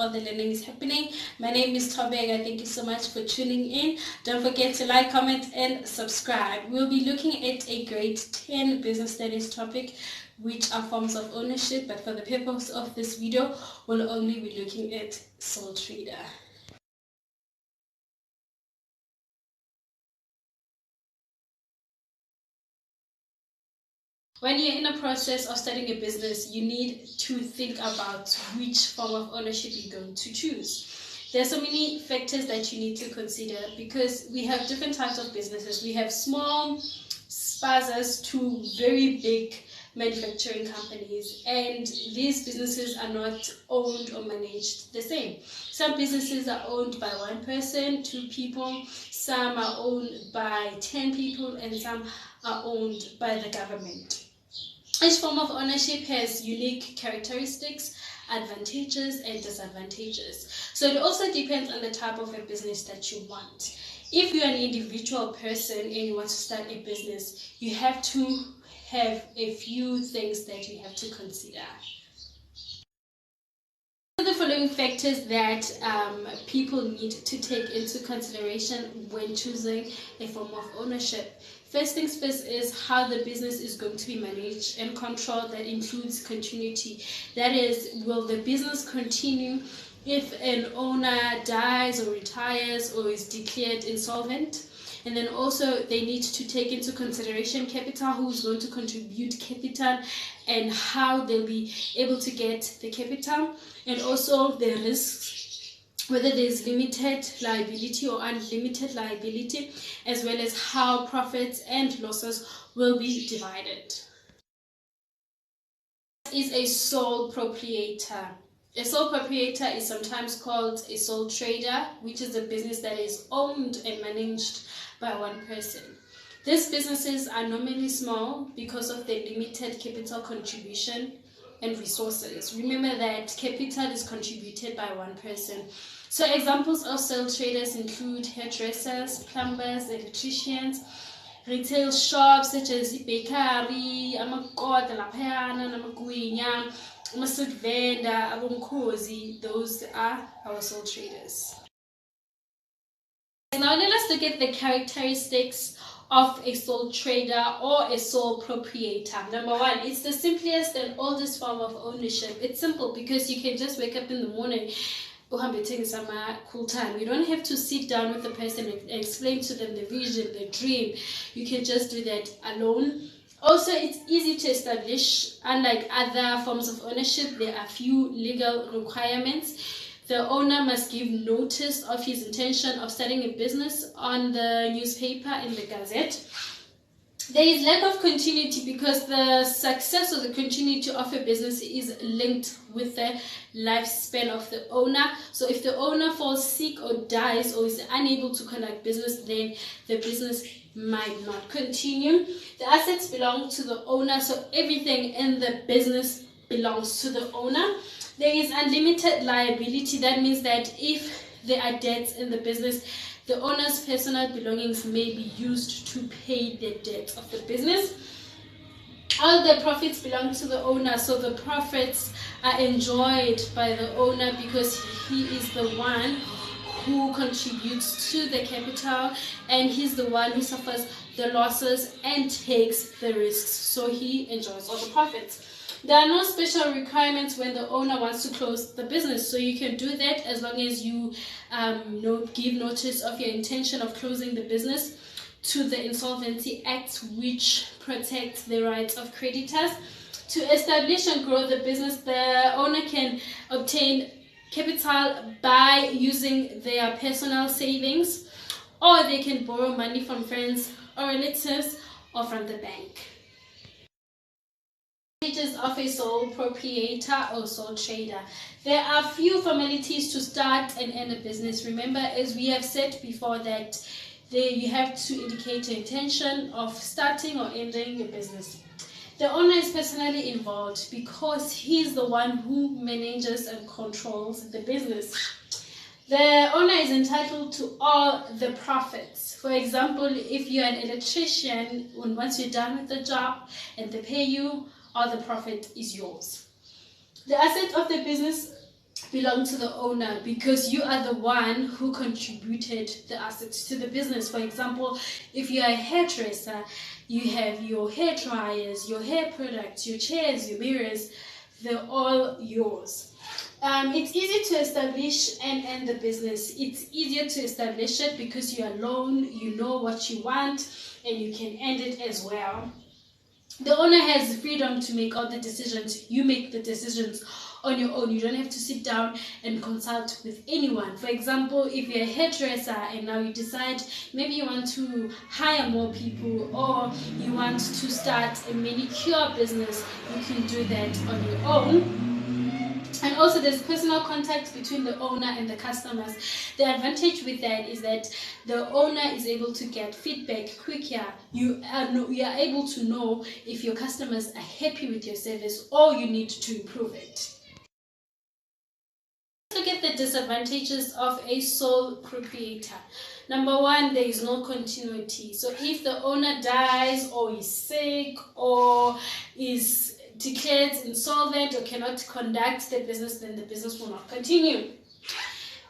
all the learning is happening. My name is Tobega. Thank you so much for tuning in. Don't forget to like, comment, and subscribe. We'll be looking at a grade 10 business studies topic, which are forms of ownership, but for the purpose of this video, we'll only be looking at sole trader. When you're in a process of starting a business, you need to think about which form of ownership you're going to choose. There are so many factors that you need to consider because we have different types of businesses. We have small spazas to very big manufacturing companies, and these businesses are not owned or managed the same. Some businesses are owned by one person, two people, some are owned by 10 people, and some are owned by the government. Each form of ownership has unique characteristics, advantages and disadvantages. So it also depends on the type of a business that you want. If you're an individual person and you want to start a business, you have to have a few things that you have to consider. The following factors that people need to take into consideration when choosing a form of ownership. First things first is how the business is going to be managed and controlled. That includes continuity. That is, will the business continue if an owner dies or retires or is declared insolvent? And then also they need to take into consideration capital, who is going to contribute capital and how they'll be able to get the capital, and also the risks, whether there's limited liability or unlimited liability, as well as how profits and losses will be divided. Is a sole proprietor. A sole proprietor is sometimes called a sole trader, which is a business that is owned and managed by one person. These businesses are normally small because of their limited capital contribution and resources. Remember that capital is contributed by one person. So examples of sole traders include hairdressers, plumbers, electricians, retail shops such as bakery, amakota, laphayana, namagwinya, amasud vendor, abomkhozi. Those are our sole traders. Now let us look at the characteristics of a sole trader or a sole proprietor. Number one, it's the simplest and oldest form of ownership. It's simple because you can just wake up in the morning, cool time. You don't have to sit down with the person and explain to them the vision, the dream. You can just do that alone. Also, it's easy to establish. Unlike other forms of ownership, there are few legal requirements. The owner must give notice of his intention of starting a business on the newspaper, in the Gazette. There is lack of continuity because the success or the continuity of a business is linked with the lifespan of the owner. So if the owner falls sick or dies or is unable to conduct business, then the business might not continue. The assets belong to the owner, so everything in the business belongs to the owner. There is unlimited liability. That means that if there are debts in the business, the owner's personal belongings may be used to pay the debt of the business. All the profits belong to the owner, so the profits are enjoyed by the owner because he is the one who contributes to the capital, and he's the one who suffers the losses and takes the risks, so he enjoys all the profits. There are no special requirements when the owner wants to close the business, so you can do that as long as you give notice of your intention of closing the business to the Insolvency Act, which protects the rights of creditors. To establish and grow the business, the owner can obtain capital by using their personal savings, or they can borrow money from friends or relatives or from the bank. Of a sole proprietor or sole trader. There are few formalities to start and end a business. Remember, as we have said before, that you have to indicate your intention of starting or ending your business. The owner is personally involved because he's the one who manages and controls the business. The owner is entitled to all the profits. For example, if you're an electrician, once you're done with the job and they pay you, all the profit is yours. The asset of the business belong to the owner, because you are the one who contributed the assets to the business. For example, if you are a hairdresser, you have your hair dryers, your hair products, your chairs, your mirrors, they're all yours. It's easy to establish and end the business. It's easier to establish it because you're alone, you know what you want, and you can end it as well. The owner has freedom to make all the decisions. You make the decisions on your own. You don't have to sit down and consult with anyone. For example, if you're a hairdresser and now you decide maybe you want to hire more people, or you want to start a manicure business, you can do that on your own. And also there's personal contact between the owner and the customers. The advantage with that is that the owner is able to get feedback quicker. You are able to know if your customers are happy with your service or you need to improve it. Let's look at the disadvantages of a sole proprietor. Number one, there is no continuity. So if the owner dies or is sick or is declared insolvent or cannot conduct the business, then the business will not continue.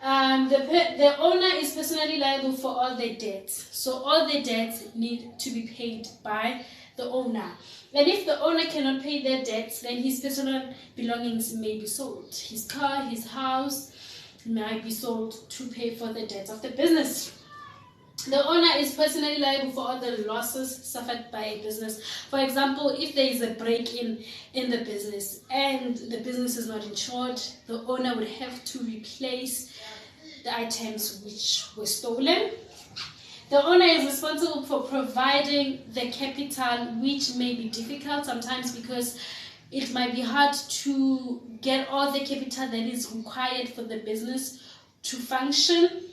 The owner is personally liable for all their debts. So all their debts need to be paid by the owner. And if the owner cannot pay their debts, then his personal belongings may be sold. His car, his house might be sold to pay for the debts of the business. The owner is personally liable for all the losses suffered by a business. For example, if there is a break-in the business and the business is not insured, the owner would have to replace the items which were stolen. The owner is responsible for providing the capital, which may be difficult sometimes because it might be hard to get all the capital that is required for the business to function.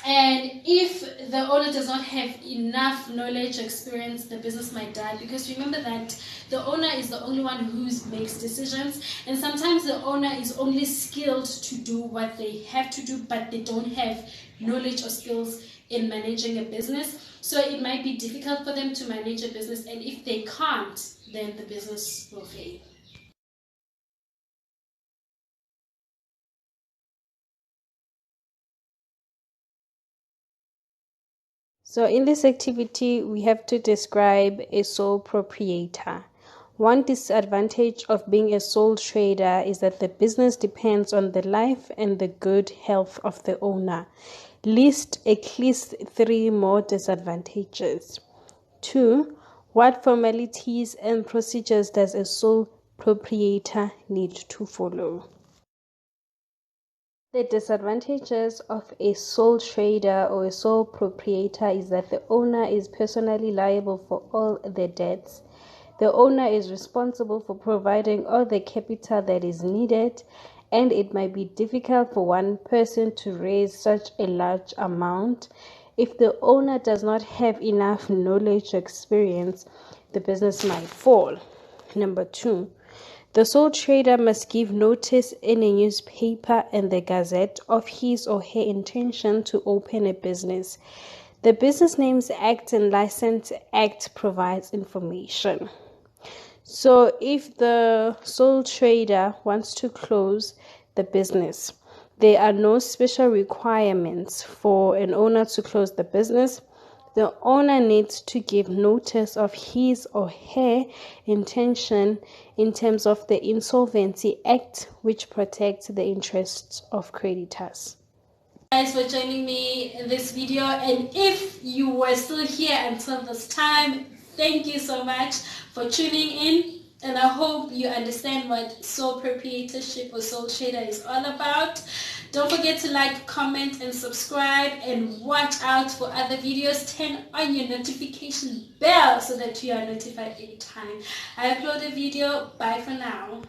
And if the owner does not have enough knowledge or experience, the business might die, because remember that the owner is the only one who makes decisions, and sometimes the owner is only skilled to do what they have to do, but they don't have knowledge or skills in managing a business. So it might be difficult for them to manage a business, and if they can't, then the business will fail. So in this activity, we have to describe a sole proprietor. One disadvantage of being a sole trader is that the business depends on the life and the good health of the owner. List at least 3 more disadvantages. 2. What formalities and procedures does a sole proprietor need to follow? The disadvantages of a sole trader or a sole proprietor is that the owner is personally liable for all the debts. The owner is responsible for providing all the capital that is needed, and it might be difficult for one person to raise such a large amount. If the owner does not have enough knowledge or experience, the business might fall. Number 2. The sole trader must give notice in a newspaper and the Gazette of his or her intention to open a business. The Business Names Act and License Act provides information. So if the sole trader wants to close the business, there are no special requirements for an owner to close the business. The owner needs to give notice of his or her intention in terms of the Insolvency Act, which protects the interests of creditors. Thanks for joining me in this video, and if you were still here until this time, thank you so much for tuning in, and I hope you understand what sole proprietorship or sole trader is all about. Don't forget to like, comment, and subscribe, and watch out for other videos. Turn on your notification bell so that you are notified anytime I upload a video. Bye for now.